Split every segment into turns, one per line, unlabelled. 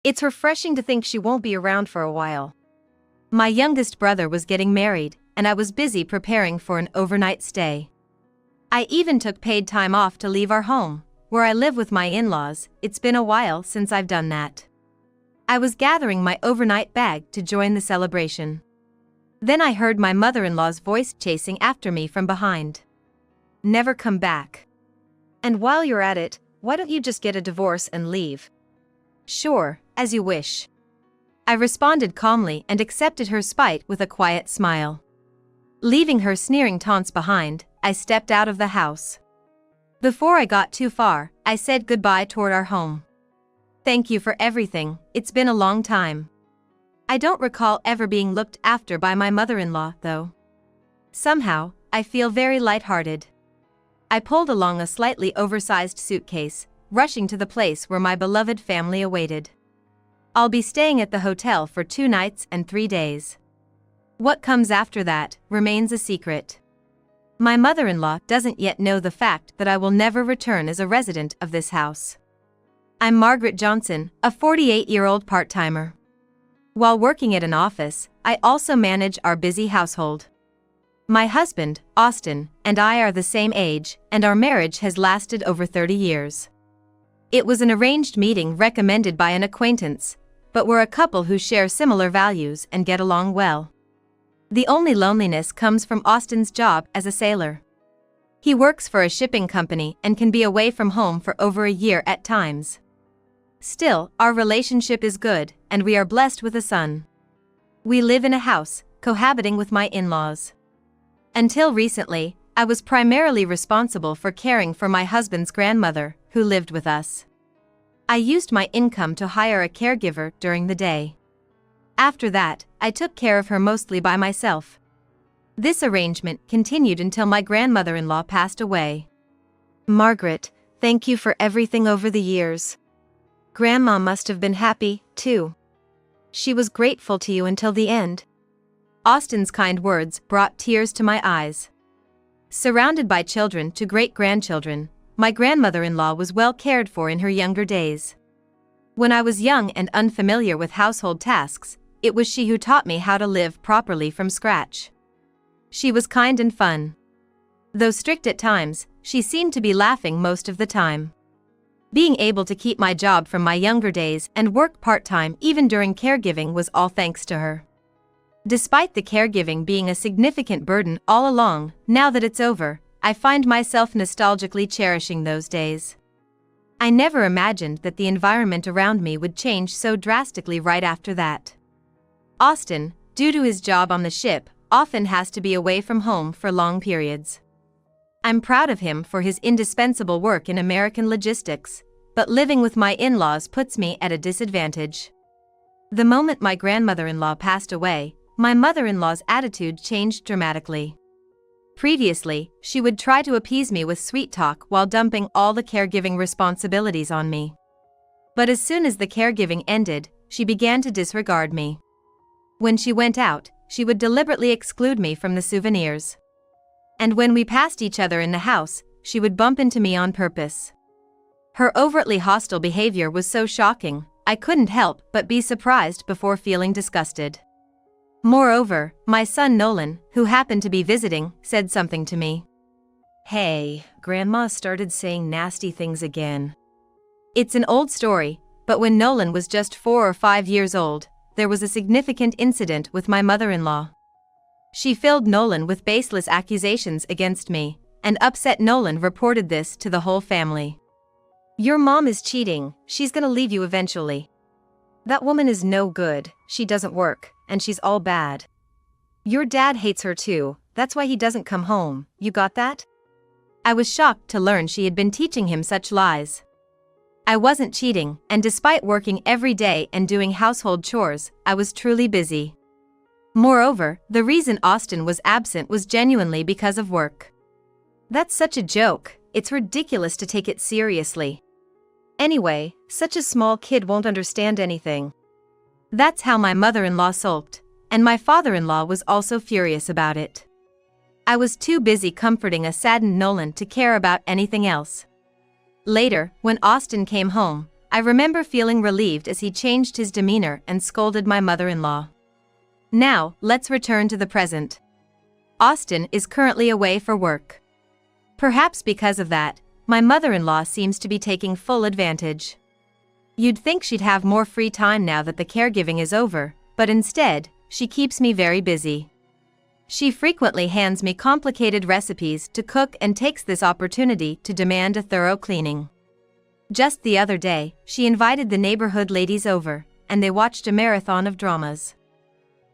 It's refreshing to think she won't be around for a while. My youngest brother was getting married, and I was busy preparing for an overnight stay. I even took paid time off to leave our home, where I live with my in-laws. It's been a while since I've done that. I was gathering my overnight bag to join the celebration. Then I heard my mother-in-law's voice chasing after me from behind. "Never come back. And while you're at it, why don't you just get a divorce and leave?" "Sure, as you wish." I responded calmly and accepted her spite with a quiet smile. Leaving her sneering taunts behind, I stepped out of the house. Before I got too far, I said goodbye toward our home. "Thank you for everything, it's been a long time." I don't recall ever being looked after by my mother-in-law, though. Somehow, I feel very lighthearted. I pulled along a slightly oversized suitcase, rushing to the place where my beloved family awaited. I'll be staying at the hotel for 2 nights and 3 days. What comes after that remains a secret. My mother-in-law doesn't yet know the fact that I will never return as a resident of this house. I'm Margaret Johnson, a 48-year-old part-timer. While working at an office, I also manage our busy household. My husband, Austin, and I are the same age, and our marriage has lasted over 30 years. It was an arranged meeting recommended by an acquaintance, but we're a couple who share similar values and get along well. The only loneliness comes from Austin's job as a sailor. He works for a shipping company and can be away from home for over a year at times. Still, our relationship is good, and we are blessed with a son. We live in a house, cohabiting with my in-laws. Until recently, I was primarily responsible for caring for my husband's grandmother, who lived with us. I used my income to hire a caregiver during the day. After that, I took care of her mostly by myself. This arrangement continued until my grandmother-in-law passed away. Margaret, thank you for everything over the years. Grandma must have been happy, too. She was grateful to you until the end. Austin's kind words brought tears to my eyes. Surrounded by children to great-grandchildren, my grandmother-in-law was well cared for in her younger days. When I was young and unfamiliar with household tasks, it was she who taught me how to live properly from scratch. She was kind and fun. Though strict at times, she seemed to be laughing most of the time. Being able to keep my job from my younger days and work part-time even during caregiving was all thanks to her. Despite the caregiving being a significant burden all along, now that it's over, I find myself nostalgically cherishing those days. I never imagined that the environment around me would change so drastically right after that. Austin, due to his job on the ship, often has to be away from home for long periods. I'm proud of him for his indispensable work in American logistics, but living with my in-laws puts me at a disadvantage. The moment my grandmother-in-law passed away, my mother-in-law's attitude changed dramatically. Previously, she would try to appease me with sweet talk while dumping all the caregiving responsibilities on me. But as soon as the caregiving ended, she began to disregard me. When she went out, she would deliberately exclude me from the souvenirs. And when we passed each other in the house, she would bump into me on purpose. Her overtly hostile behavior was so shocking, I couldn't help but be surprised before feeling disgusted. Moreover, my son Nolan, who happened to be visiting, said something to me. "Hey, Grandma started saying nasty things again." It's an old story, but when Nolan was just 4 or 5 years old, there was a significant incident with my mother-in-law. She filled Nolan with baseless accusations against me, and upset Nolan reported this to the whole family. "Your mom is cheating, she's gonna leave you eventually. That woman is no good, she doesn't work, and she's all bad. Your dad hates her too, that's why he doesn't come home, you got that?" I was shocked to learn she had been teaching him such lies. I wasn't cheating, and despite working every day and doing household chores, I was truly busy. Moreover, the reason Austin was absent was genuinely because of work. That's such a joke, it's ridiculous to take it seriously. Anyway, such a small kid won't understand anything. That's how my mother-in-law sulked, and my father-in-law was also furious about it. I was too busy comforting a saddened Nolan to care about anything else. Later, when Austin came home, I remember feeling relieved as he changed his demeanor and scolded my mother-in-law. Now, let's return to the present. Austin is currently away for work. Perhaps because of that, my mother-in-law seems to be taking full advantage. You'd think she'd have more free time now that the caregiving is over, but instead, she keeps me very busy. She frequently hands me complicated recipes to cook and takes this opportunity to demand a thorough cleaning. Just the other day, she invited the neighborhood ladies over, and they watched a marathon of dramas.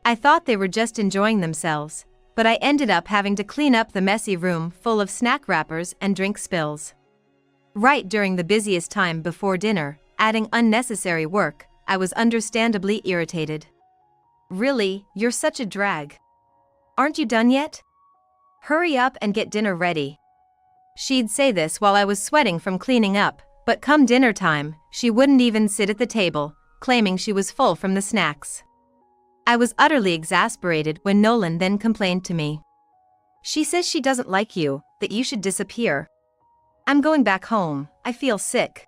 I thought they were just enjoying themselves, but I ended up having to clean up the messy room full of snack wrappers and drink spills. Right during the busiest time before dinner, adding unnecessary work, I was understandably irritated. Really, you're such a drag. Aren't you done yet? Hurry up and get dinner ready. She'd say this while I was sweating from cleaning up, but come dinner time, she wouldn't even sit at the table, claiming she was full from the snacks. I was utterly exasperated when Nolan then complained to me. She says she doesn't like you, that you should disappear. I'm going back home, I feel sick.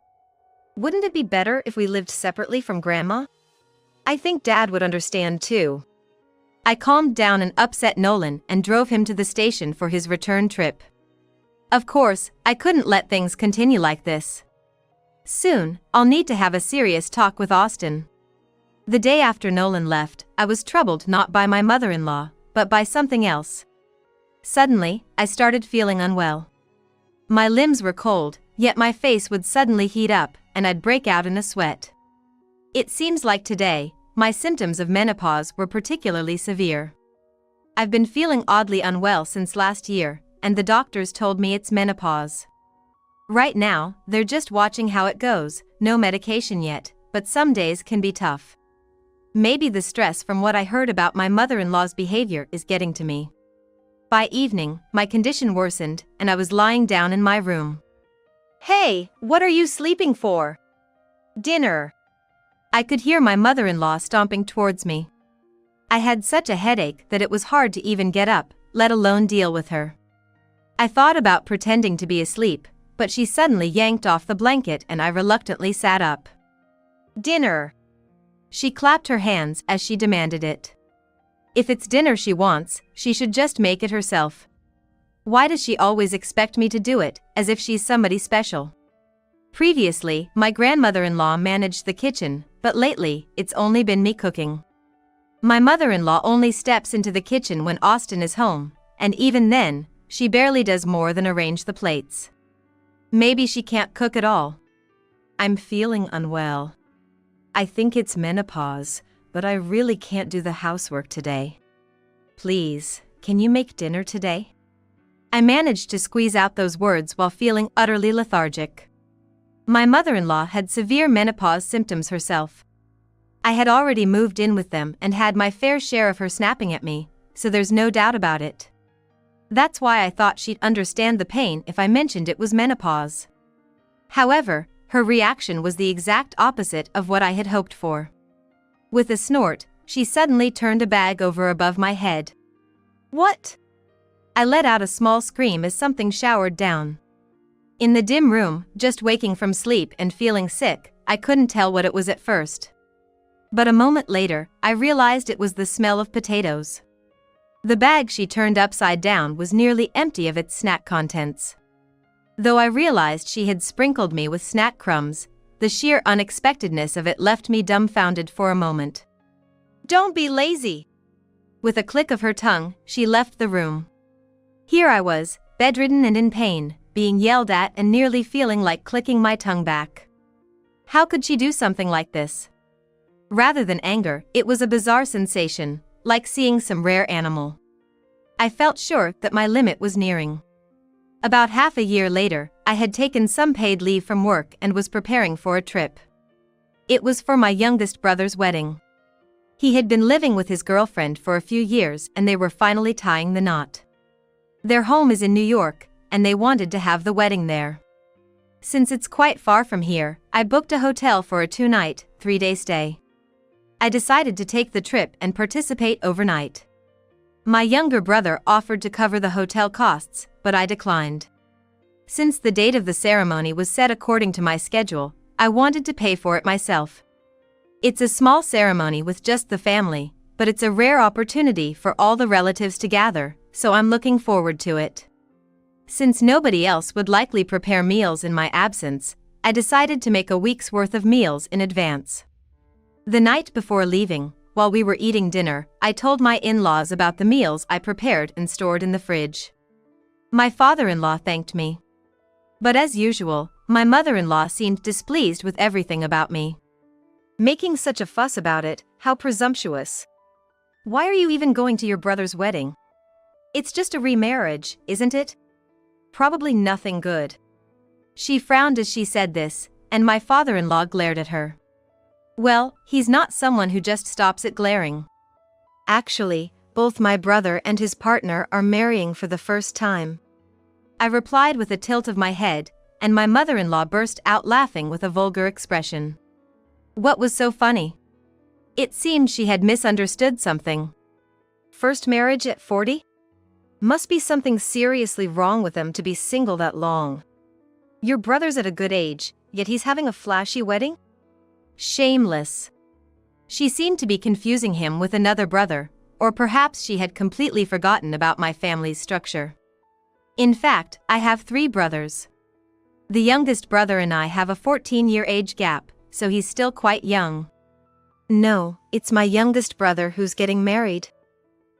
Wouldn't it be better if we lived separately from Grandma? I think Dad would understand too. I calmed down an upset Nolan and drove him to the station for his return trip. Of course, I couldn't let things continue like this. Soon, I'll need to have a serious talk with Austin. The day after Nolan left, I was troubled not by my mother-in-law, but by something else. Suddenly, I started feeling unwell. My limbs were cold, yet my face would suddenly heat up, and I'd break out in a sweat. It seems like today, my symptoms of menopause were particularly severe. I've been feeling oddly unwell since last year, and the doctors told me it's menopause. Right now, they're just watching how it goes, no medication yet, but some days can be tough. Maybe the stress from what I heard about my mother-in-law's behavior is getting to me. By evening, my condition worsened, and I was lying down in my room. Hey, what are you sleeping for? Dinner. I could hear my mother-in-law stomping towards me. I had such a headache that it was hard to even get up, let alone deal with her. I thought about pretending to be asleep, but she suddenly yanked off the blanket and I reluctantly sat up. Dinner. She clapped her hands as she demanded it. If it's dinner she wants, she should just make it herself. Why does she always expect me to do it, as if she's somebody special? Previously, my grandmother-in-law managed the kitchen, but lately, it's only been me cooking. My mother-in-law only steps into the kitchen when Austin is home, and even then, she barely does more than arrange the plates. Maybe she can't cook at all. I'm feeling unwell. I think it's menopause, but I really can't do the housework today. Please, can you make dinner today? I managed to squeeze out those words while feeling utterly lethargic. My mother-in-law had severe menopause symptoms herself. I had already moved in with them and had my fair share of her snapping at me, so there's no doubt about it. That's why I thought she'd understand the pain if I mentioned it was menopause. However, her reaction was the exact opposite of what I had hoped for. With a snort, she suddenly turned a bag over above my head. What? I let out a small scream as something showered down. In the dim room, just waking from sleep and feeling sick, I couldn't tell what it was at first. But a moment later, I realized it was the smell of potatoes. The bag she turned upside down was nearly empty of its snack contents. Though I realized she had sprinkled me with snack crumbs, the sheer unexpectedness of it left me dumbfounded for a moment. Don't be lazy! With a click of her tongue, she left the room. Here I was, bedridden and in pain, being yelled at and nearly feeling like clicking my tongue back. How could she do something like this? Rather than anger, it was a bizarre sensation, like seeing some rare animal. I felt sure that my limit was nearing. About half a year later, I had taken some paid leave from work and was preparing for a trip. It was for my youngest brother's wedding. He had been living with his girlfriend for a few years and they were finally tying the knot. Their home is in New York, and they wanted to have the wedding there. Since it's quite far from here, I booked a hotel for a 2-night, 3-day stay. I decided to take the trip and participate overnight. My younger brother offered to cover the hotel costs, but I declined. Since the date of the ceremony was set according to my schedule, I wanted to pay for it myself. It's a small ceremony with just the family, but it's a rare opportunity for all the relatives to gather, so I'm looking forward to it. Since nobody else would likely prepare meals in my absence, I decided to make a week's worth of meals in advance. The night before leaving, while we were eating dinner, I told my in-laws about the meals I prepared and stored in the fridge. My father-in-law thanked me. But as usual, my mother-in-law seemed displeased with everything about me. Making such a fuss about it, how presumptuous. Why are you even going to your brother's wedding? It's just a remarriage, isn't it? Probably nothing good. She frowned as she said this, and my father-in-law glared at her. Well, he's not someone who just stops at glaring. Actually, both my brother and his partner are marrying for the first time. I replied with a tilt of my head, and my mother-in-law burst out laughing with a vulgar expression. What was so funny? It seemed she had misunderstood something. First marriage at 40? Must be something seriously wrong with him to be single that long. Your brother's at a good age, yet he's having a flashy wedding? Shameless. She seemed to be confusing him with another brother, or perhaps she had completely forgotten about my family's structure. In fact, I have 3 brothers. The youngest brother and I have a 14-year age gap, so he's still quite young. No, it's my youngest brother who's getting married.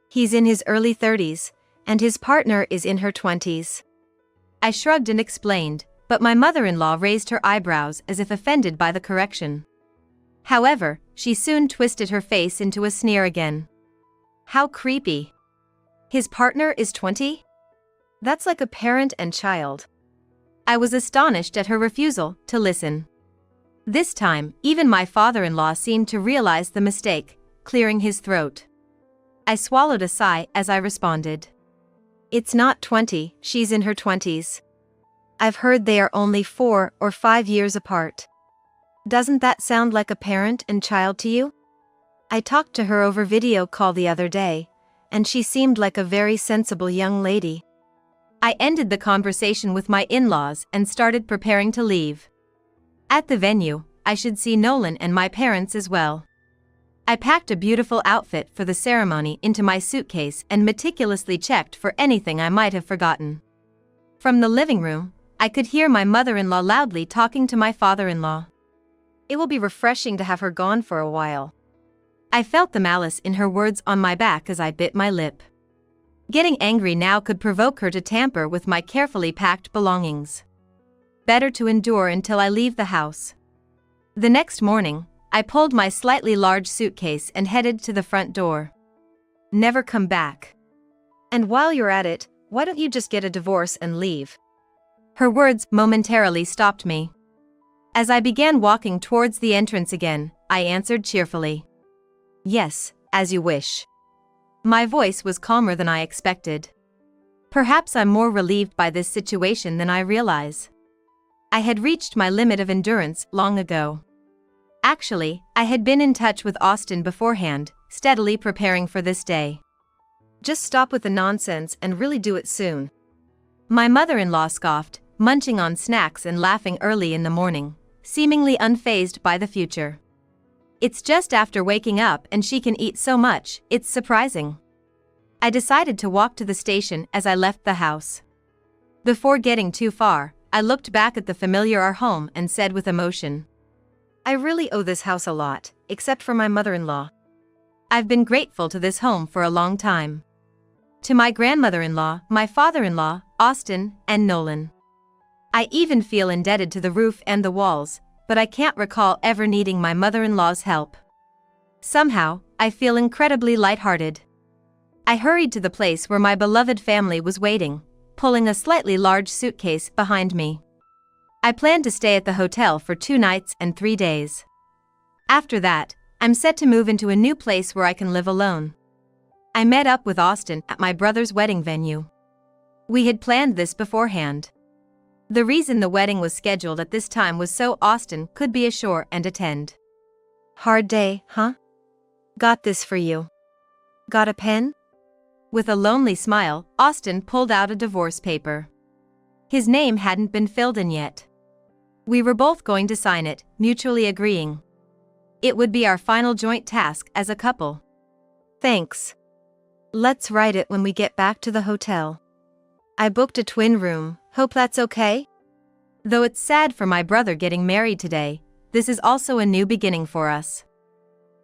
He's in his early 30s, and his partner is in her 20s. I shrugged and explained, but my mother-in-law raised her eyebrows as if offended by the correction. However, she soon twisted her face into a sneer again. How creepy. His partner is 20? That's like a parent and child. I was astonished at her refusal to listen. This time, even my father-in-law seemed to realize the mistake, clearing his throat. I swallowed a sigh as I responded. It's not 20, she's in her 20s. I've heard they are only 4 or 5 years apart. Doesn't that sound like a parent and child to you? I talked to her over video call the other day, and she seemed like a very sensible young lady. I ended the conversation with my in-laws and started preparing to leave. At the venue, I should see Nolan and my parents as well. I packed a beautiful outfit for the ceremony into my suitcase and meticulously checked for anything I might have forgotten. From the living room, I could hear my mother-in-law loudly talking to my father-in-law. It will be refreshing to have her gone for a while. I felt the malice in her words on my back as I bit my lip. Getting angry now could provoke her to tamper with my carefully packed belongings. Better to endure until I leave the house. The next morning, I pulled my slightly large suitcase and headed to the front door. Never come back. And while you're at it, why don't you just get a divorce and leave? Her words momentarily stopped me. As I began walking towards the entrance again, I answered cheerfully. Yes, as you wish. My voice was calmer than I expected. Perhaps I'm more relieved by this situation than I realize. I had reached my limit of endurance long ago. Actually, I had been in touch with Austin beforehand, steadily preparing for this day. Just stop with the nonsense and really do it soon. My mother-in-law scoffed, munching on snacks and laughing early in the morning, seemingly unfazed by the future. It's just after waking up and she can eat so much, it's surprising. I decided to walk to the station as I left the house. Before getting too far, I looked back at the familiar our home and said with emotion, I really owe this house a lot, except for my mother-in-law. I've been grateful to this home for a long time. To my grandmother-in-law, my father-in-law, Austin, and Nolan. I even feel indebted to the roof and the walls, but I can't recall ever needing my mother-in-law's help. Somehow, I feel incredibly lighthearted. I hurried to the place where my beloved family was waiting, pulling a slightly large suitcase behind me. I planned to stay at the hotel for 2 nights and 3 days. After that, I'm set to move into a new place where I can live alone. I met up with Austin at my brother's wedding venue. We had planned this beforehand. The reason the wedding was scheduled at this time was so Austin could be ashore and attend. Hard day, huh? Got this for you. Got a pen? With a lonely smile, Austin pulled out a divorce paper. His name hadn't been filled in yet. We were both going to sign it, mutually agreeing. It would be our final joint task as a couple. Thanks. Let's write it when we get back to the hotel. I booked a twin room, hope that's okay? Though it's sad for my brother getting married today, this is also a new beginning for us.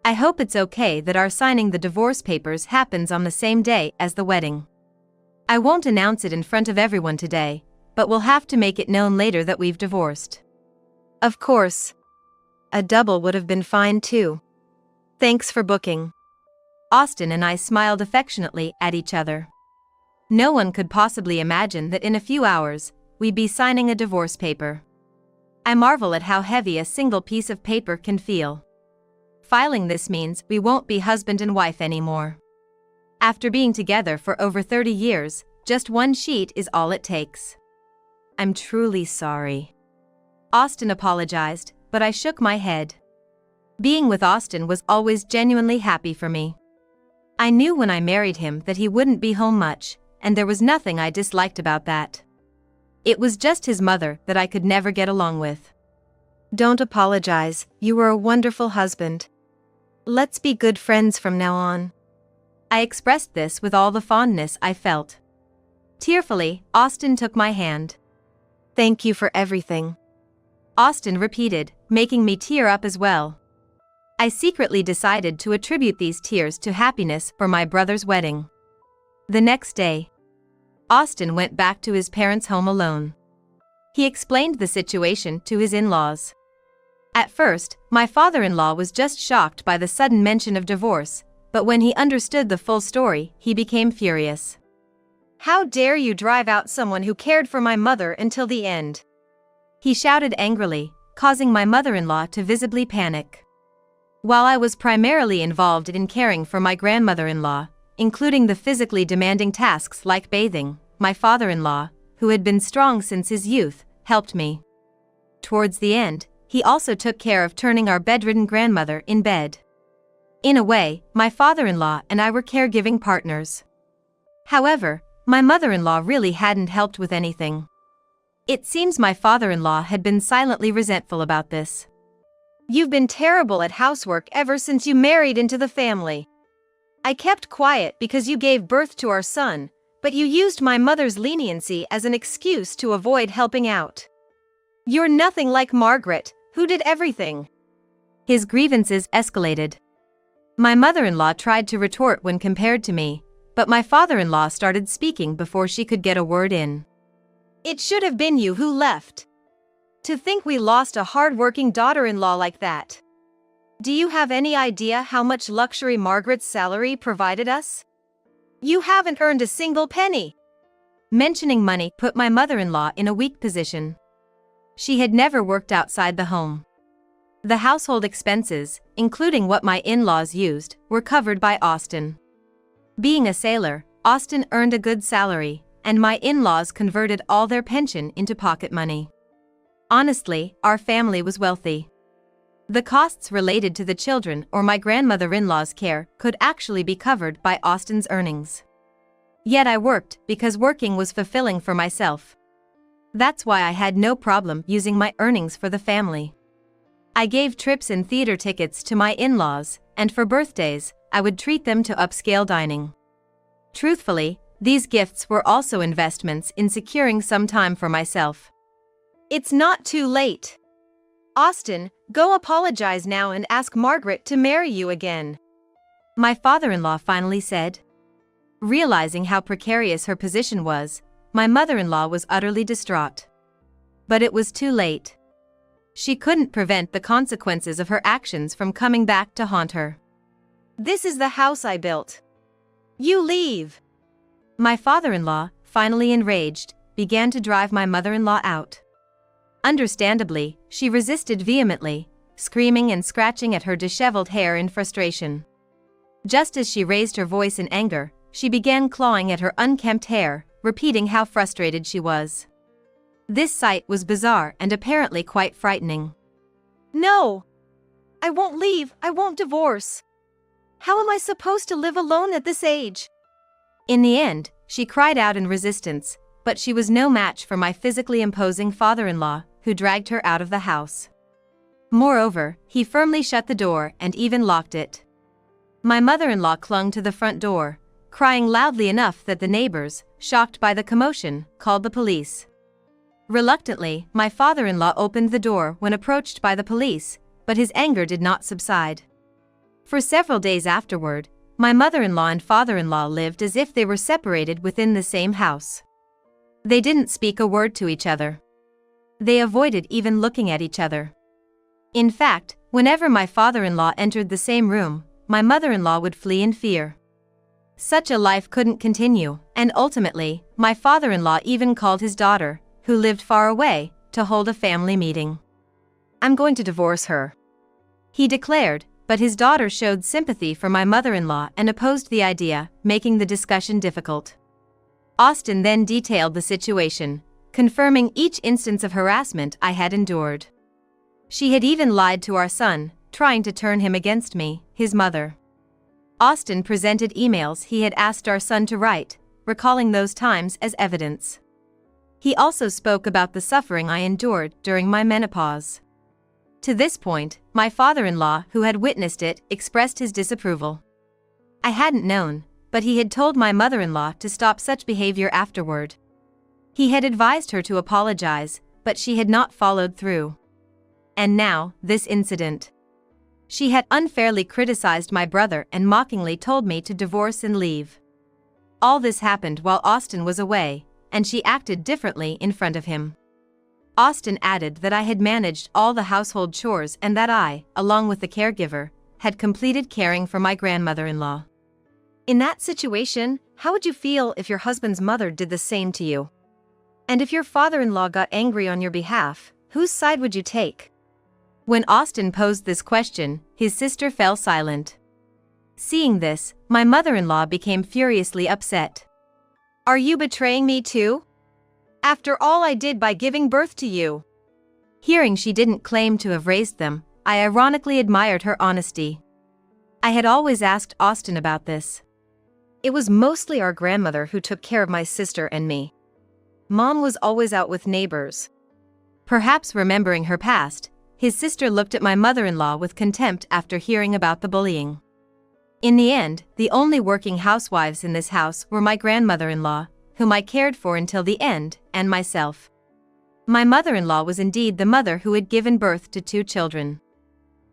I hope it's okay that our signing the divorce papers happens on the same day as the wedding. I won't announce it in front of everyone today, but we'll have to make it known later that we've divorced. Of course. A double would have been fine too. Thanks for booking. Austin and I smiled affectionately at each other. No one could possibly imagine that in a few hours, we'd be signing a divorce paper. I marvel at how heavy a single piece of paper can feel. Filing this means we won't be husband and wife anymore. After being together for over 30 years, just one sheet is all it takes. I'm truly sorry. Austin apologized, but I shook my head. Being with Austin was always genuinely happy for me. I knew when I married him that he wouldn't be home much, and there was nothing I disliked about that. It was just his mother that I could never get along with. Don't apologize, you were a wonderful husband. Let's be good friends from now on. I expressed this with all the fondness I felt. Tearfully, Austin took my hand. Thank you for everything. Austin repeated, making me tear up as well. I secretly decided to attribute these tears to happiness for my brother's wedding. The next day, Austin went back to his parents' home alone. He explained the situation to his in-laws. At first, my father-in-law was just shocked by the sudden mention of divorce, but when he understood the full story, he became furious. How dare you drive out someone who cared for my mother until the end? He shouted angrily, causing my mother-in-law to visibly panic. While I was primarily involved in caring for my grandmother-in-law, including the physically demanding tasks like bathing, my father-in-law, who had been strong since his youth, helped me. Towards the end, he also took care of turning our bedridden grandmother in bed. In a way, my father-in-law and I were caregiving partners. However, my mother-in-law really hadn't helped with anything. It seems my father-in-law had been silently resentful about this. You've been terrible at housework ever since you married into the family. I kept quiet because you gave birth to our son, but you used my mother's leniency as an excuse to avoid helping out. You're nothing like Margaret, who did everything. His grievances escalated. My mother-in-law tried to retort when compared to me, but my father-in-law started speaking before she could get a word in. It should have been you who left. To think we lost a hard-working daughter-in-law like that. Do you have any idea how much luxury Margaret's salary provided us? You haven't earned a single penny. Mentioning money put my mother-in-law in a weak position. She had never worked outside the home. The household expenses, including what my in-laws used, were covered by Austin. Being a sailor, Austin earned a good salary, and my in-laws converted all their pension into pocket money. Honestly, our family was wealthy. The costs related to the children or my grandmother-in-law's care could actually be covered by Austin's earnings. Yet I worked because working was fulfilling for myself. That's why I had no problem using my earnings for the family. I gave trips and theater tickets to my in-laws, and for birthdays, I would treat them to upscale dining. Truthfully, these gifts were also investments in securing some time for myself. It's not too late. Austin, go apologize now and ask Margaret to marry you again. My father-in-law finally said. Realizing how precarious her position was, my mother-in-law was utterly distraught. But it was too late. She couldn't prevent the consequences of her actions from coming back to haunt her. This is the house I built. You leave. My father-in-law, finally enraged, began to drive my mother-in-law out. Understandably, she resisted vehemently, screaming and scratching at her disheveled hair in frustration. Just as she raised her voice in anger, she began clawing at her unkempt hair, repeating how frustrated she was. This sight was bizarre and apparently quite frightening. No! I won't leave, I won't divorce. How am I supposed to live alone at this age? In the end, she cried out in resistance, but she was no match for my physically imposing father-in-law, who dragged her out of the house. Moreover, he firmly shut the door and even locked it. My mother-in-law clung to the front door, crying loudly enough that the neighbors, shocked by the commotion, called the police. Reluctantly, my father-in-law opened the door when approached by the police, but his anger did not subside. For several days afterward, my mother-in-law and father-in-law lived as if they were separated within the same house. They didn't speak a word to each other. They avoided even looking at each other. In fact, whenever my father-in-law entered the same room, my mother-in-law would flee in fear. Such a life couldn't continue, and ultimately, my father-in-law even called his daughter, who lived far away, to hold a family meeting. "I'm going to divorce her," he declared, but his daughter showed sympathy for my mother-in-law and opposed the idea, making the discussion difficult. Austin then detailed the situation, confirming each instance of harassment I had endured. She had even lied to our son, trying to turn him against me, his mother. Austin presented emails he had asked our son to write, recalling those times as evidence. He also spoke about the suffering I endured during my menopause. To this point, my father-in-law, who had witnessed it, expressed his disapproval. I hadn't known, but he had told my mother-in-law to stop such behavior afterward. He had advised her to apologize, but she had not followed through. And now, this incident. She had unfairly criticized my brother and mockingly told me to divorce and leave. All this happened while Austin was away, and she acted differently in front of him. Austin added that I had managed all the household chores and that I, along with the caregiver, had completed caring for my grandmother-in-law. In that situation, how would you feel if your husband's mother did the same to you? And if your father-in-law got angry on your behalf, whose side would you take? When Austin posed this question, his sister fell silent. Seeing this, my mother-in-law became furiously upset. "Are you betraying me too? After all I did by giving birth to you?" Hearing she didn't claim to have raised them, I ironically admired her honesty. I had always asked Austin about this. "It was mostly our grandmother who took care of my sister and me. Mom was always out with neighbors." Perhaps remembering her past, his sister looked at my mother-in-law with contempt after hearing about the bullying. In the end, the only working housewives in this house were my grandmother-in-law, whom I cared for until the end, and myself. My mother-in-law was indeed the mother who had given birth to 2 children.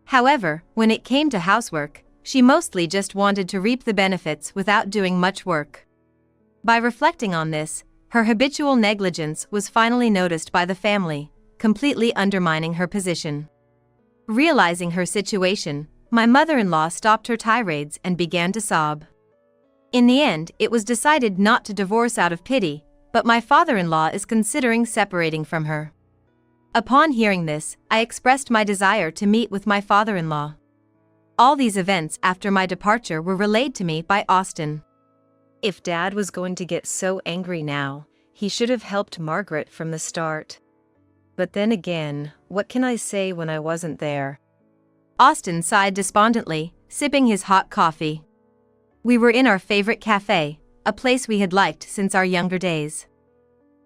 However, when it came to housework, she mostly just wanted to reap the benefits without doing much work. By reflecting on this, her habitual negligence was finally noticed by the family, completely undermining her position. Realizing her situation, my mother-in-law stopped her tirades and began to sob. In the end, it was decided not to divorce out of pity, but my father-in-law is considering separating from her. Upon hearing this, I expressed my desire to meet with my father-in-law. All these events after my departure were relayed to me by Austin. "If Dad was going to get so angry now, he should have helped Margaret from the start. But then again, what can I say when I wasn't there?" Austin sighed despondently, sipping his hot coffee. We were in our favorite cafe, a place we had liked since our younger days.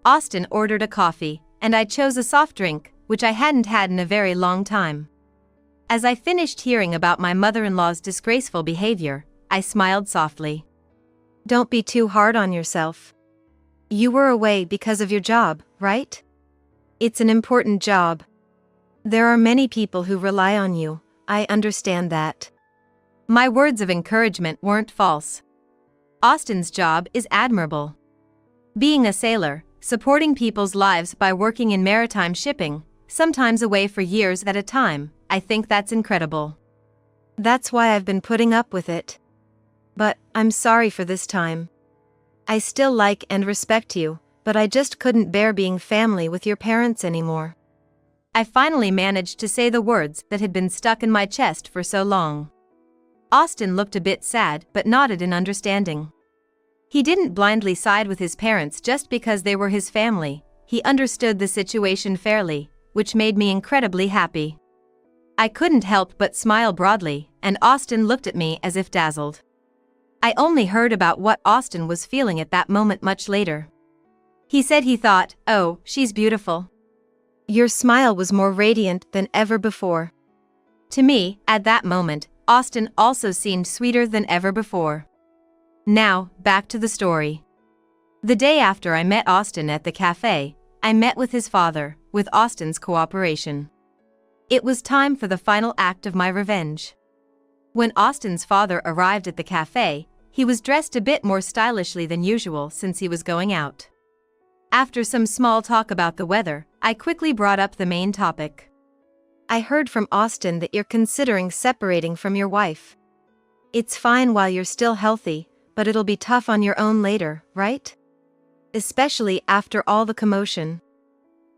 Austin ordered a coffee, and I chose a soft drink, which I hadn't had in a very long time. As I finished hearing about my mother-in-law's disgraceful behavior, I smiled softly. "Don't be too hard on yourself. You were away because of your job, right? It's an important job. There are many people who rely on you, I understand that." My words of encouragement weren't false. Austin's job is admirable. Being a sailor, supporting people's lives by working in maritime shipping, sometimes away for years at a time, I think that's incredible. "That's why I've been putting up with it. But I'm sorry for this time. I still like and respect you, but I just couldn't bear being family with your parents anymore." I finally managed to say the words that had been stuck in my chest for so long. Austin looked a bit sad but nodded in understanding. He didn't blindly side with his parents just because they were his family, he understood the situation fairly, which made me incredibly happy. I couldn't help but smile broadly, and Austin looked at me as if dazzled. I only heard about what Austin was feeling at that moment much later. He said he thought, "Oh, she's beautiful. Your smile was more radiant than ever before. To me, at that moment, Austin also seemed sweeter than ever before. Now, back to the story. The day after I met Austin at the cafe, I met with his father, with Austin's cooperation. It was time for the final act of my revenge. When Austin's father arrived at the cafe, he was dressed a bit more stylishly than usual since he was going out. After some small talk about the weather, I quickly brought up the main topic. I heard from Austin that you're considering separating from your wife. It's fine while you're still healthy, but it'll be tough on your own later, right? Especially after all the commotion.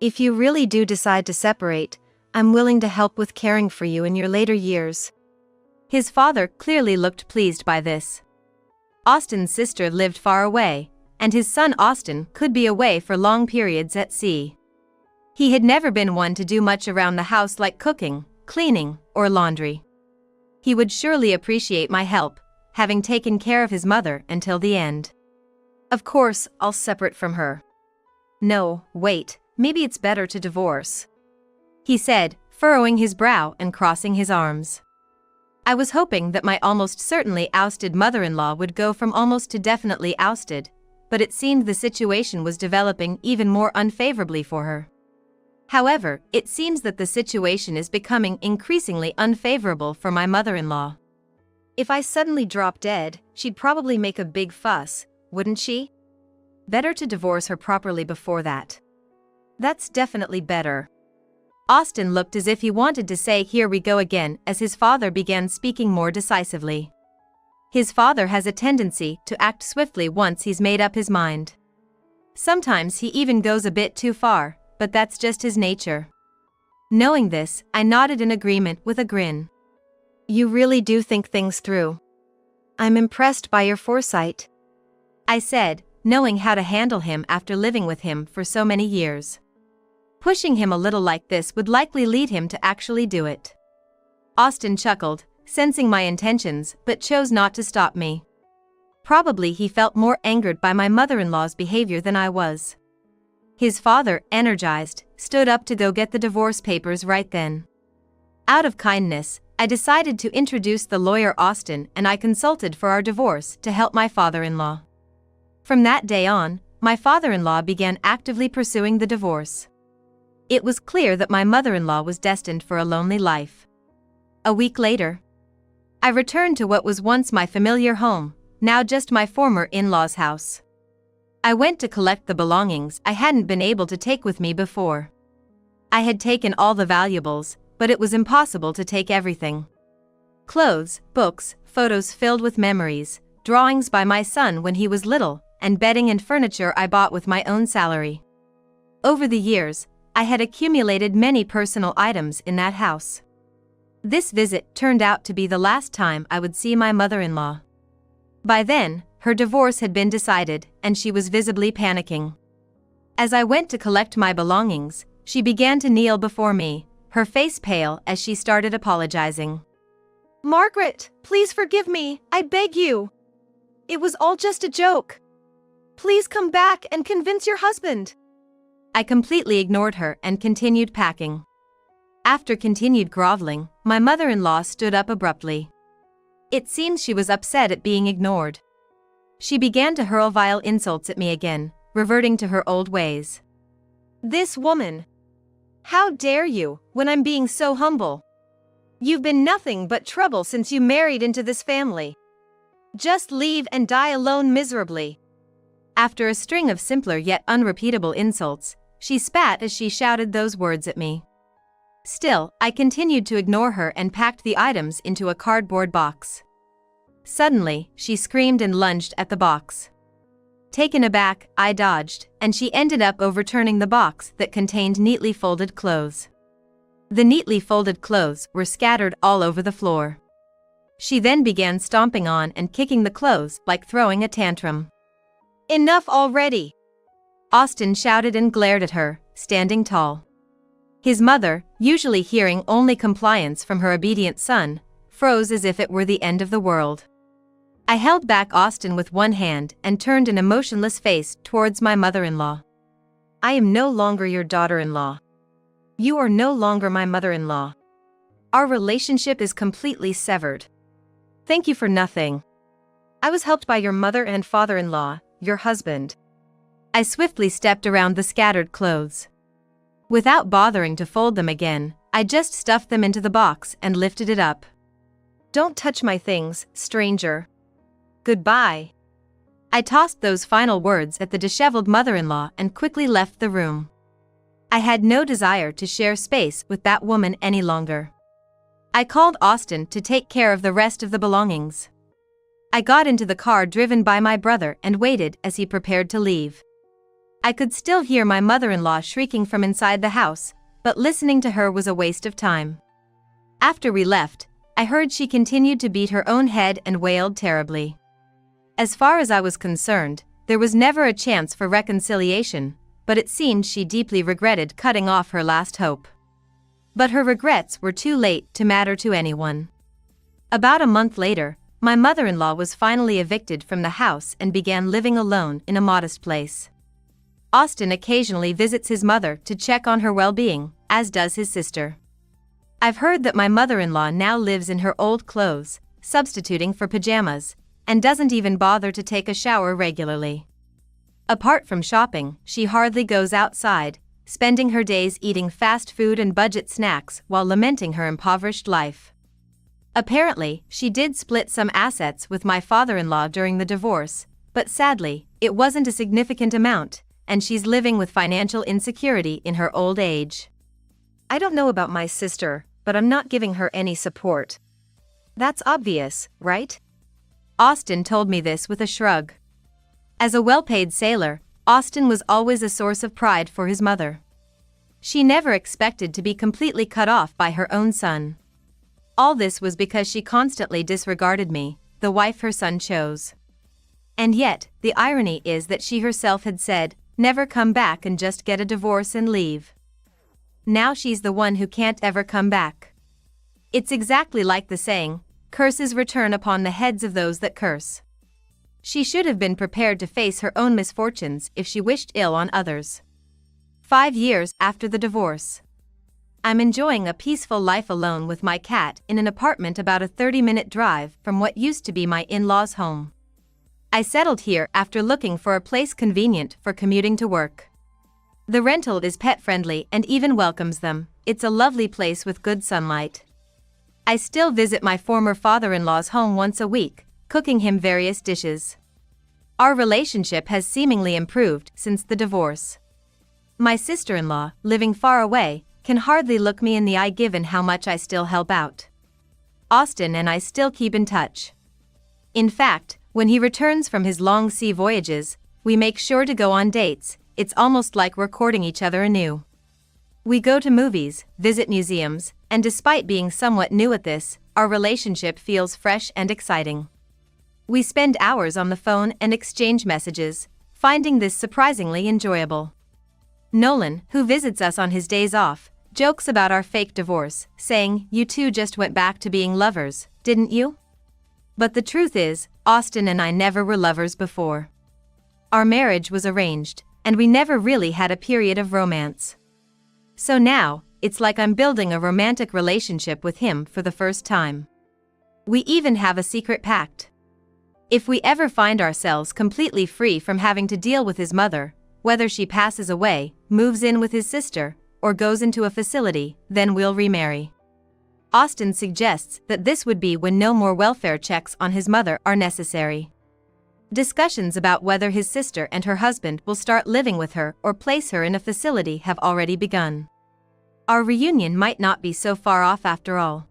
If you really do decide to separate, I'm willing to help with caring for you in your later years. His father clearly looked pleased by this. Austin's sister lived far away, and his son Austin could be away for long periods at sea. He had never been one to do much around the house like cooking, cleaning, or laundry. He would surely appreciate my help, having taken care of his mother until the end. Of course, I'll separate from her. No, wait, maybe it's better to divorce, he said, furrowing his brow and crossing his arms. I was hoping that my almost certainly ousted mother-in-law would go from almost to definitely ousted, but it seemed the situation was developing even more unfavorably for her. However, it seems that the situation is becoming increasingly unfavorable for my mother-in-law. If I suddenly drop dead, she'd probably make a big fuss, wouldn't she? Better to divorce her properly before that. That's definitely better. Austin looked as if he wanted to say "here we go again" as his father began speaking more decisively. His father has a tendency to act swiftly once he's made up his mind. Sometimes he even goes a bit too far, but that's just his nature. Knowing this, I nodded in agreement with a grin. You really do think things through. I'm impressed by your foresight, I said, knowing how to handle him after living with him for so many years. Pushing him a little like this would likely lead him to actually do it. Austin chuckled, sensing my intentions, but chose not to stop me. Probably he felt more angered by my mother-in-law's behavior than I was. His father, energized, stood up to go get the divorce papers right then. Out of kindness, I decided to introduce the lawyer Austin and I consulted for our divorce to help my father-in-law. From that day on, my father-in-law began actively pursuing the divorce. It was clear that my mother-in-law was destined for a lonely life. A week later, I returned to what was once my familiar home, now just my former in-law's house. I went to collect the belongings I hadn't been able to take with me before. I had taken all the valuables, but it was impossible to take everything. Clothes, books, photos filled with memories, drawings by my son when he was little, and bedding and furniture I bought with my own salary. Over the years, I had accumulated many personal items in that house. This visit turned out to be the last time I would see my mother-in-law. By then, her divorce had been decided, and she was visibly panicking. As I went to collect my belongings, she began to kneel before me, her face pale as she started apologizing. Margaret, please forgive me, I beg you. It was all just a joke. Please come back and convince your husband. I completely ignored her and continued packing. After continued groveling, my mother-in-law stood up abruptly. It seems she was upset at being ignored. She began to hurl vile insults at me again, reverting to her old ways. This woman! How dare you, when I'm being so humble? You've been nothing but trouble since you married into this family. Just leave and die alone miserably. After a string of simpler yet unrepeatable insults, she spat as she shouted those words at me. Still, I continued to ignore her and packed the items into a cardboard box. Suddenly, she screamed and lunged at the box. Taken aback, I dodged, and she ended up overturning the box that contained neatly folded clothes. The neatly folded clothes were scattered all over the floor. She then began stomping on and kicking the clothes like throwing a tantrum. Enough already! Austin shouted and glared at her, standing tall. His mother, usually hearing only compliance from her obedient son, froze as if it were the end of the world. I held back Austin with one hand and turned an emotionless face towards my mother-in-law. I am no longer your daughter-in-law. You are no longer my mother-in-law. Our relationship is completely severed. Thank you for nothing. I was helped by your mother and father-in-law, your husband. I swiftly stepped around the scattered clothes. Without bothering to fold them again, I just stuffed them into the box and lifted it up. Don't touch my things, stranger. Goodbye. I tossed those final words at the disheveled mother-in-law and quickly left the room. I had no desire to share space with that woman any longer. I called Austin to take care of the rest of the belongings. I got into the car driven by my brother and waited as he prepared to leave. I could still hear my mother-in-law shrieking from inside the house, but listening to her was a waste of time. After we left, I heard she continued to beat her own head and wailed terribly. As far as I was concerned, there was never a chance for reconciliation, but it seemed she deeply regretted cutting off her last hope. But her regrets were too late to matter to anyone. About a month later, my mother-in-law was finally evicted from the house and began living alone in a modest place. Austin occasionally visits his mother to check on her well-being, as does his sister. I've heard that my mother-in-law now lives in her old clothes, substituting for pajamas, and doesn't even bother to take a shower regularly. Apart from shopping, she hardly goes outside, spending her days eating fast food and budget snacks while lamenting her impoverished life. Apparently, she did split some assets with my father-in-law during the divorce, but sadly, it wasn't a significant amount, and she's living with financial insecurity in her old age. I don't know about my sister, but I'm not giving her any support. That's obvious, right? Austin told me this with a shrug. As a well-paid sailor, Austin was always a source of pride for his mother. She never expected to be completely cut off by her own son. All this was because she constantly disregarded me, the wife her son chose. And yet, the irony is that she herself had said, "Never come back and just get a divorce and leave." Now she's the one who can't ever come back. It's exactly like the saying, "Curses return upon the heads of those that curse." She should have been prepared to face her own misfortunes if she wished ill on others. 5 years after the divorce. I'm enjoying a peaceful life alone with my cat in an apartment about a 30-minute drive from what used to be my in-laws' home. I settled here after looking for a place convenient for commuting to work. The rental is pet-friendly and even welcomes them. It's a lovely place with good sunlight. I still visit my former father-in-law's home once a week, cooking him various dishes. Our relationship has seemingly improved since the divorce. My sister-in-law, living far away, can hardly look me in the eye given how much I still help out. Austin and I still keep in touch. In fact, when he returns from his long sea voyages, we make sure to go on dates. It's almost like we're courting each other anew. We go to movies, visit museums, and despite being somewhat new at this, our relationship feels fresh and exciting. We spend hours on the phone and exchange messages, finding this surprisingly enjoyable. Nolan, who visits us on his days off, jokes about our fake divorce, saying, "You two just went back to being lovers, didn't you?" But the truth is, Austin and I never were lovers before. Our marriage was arranged, and we never really had a period of romance. So now, it's like I'm building a romantic relationship with him for the first time. We even have a secret pact. If we ever find ourselves completely free from having to deal with his mother, whether she passes away, moves in with his sister, or goes into a facility, then we'll remarry. Austin suggests that this would be when no more welfare checks on his mother are necessary. Discussions about whether his sister and her husband will start living with her or place her in a facility have already begun. Our reunion might not be so far off after all.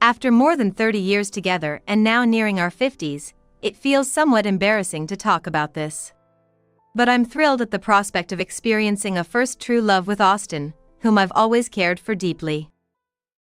After more than 30 years together and now nearing our 50s, it feels somewhat embarrassing to talk about this. But I'm thrilled at the prospect of experiencing a first true love with Austin, whom I've always cared for deeply.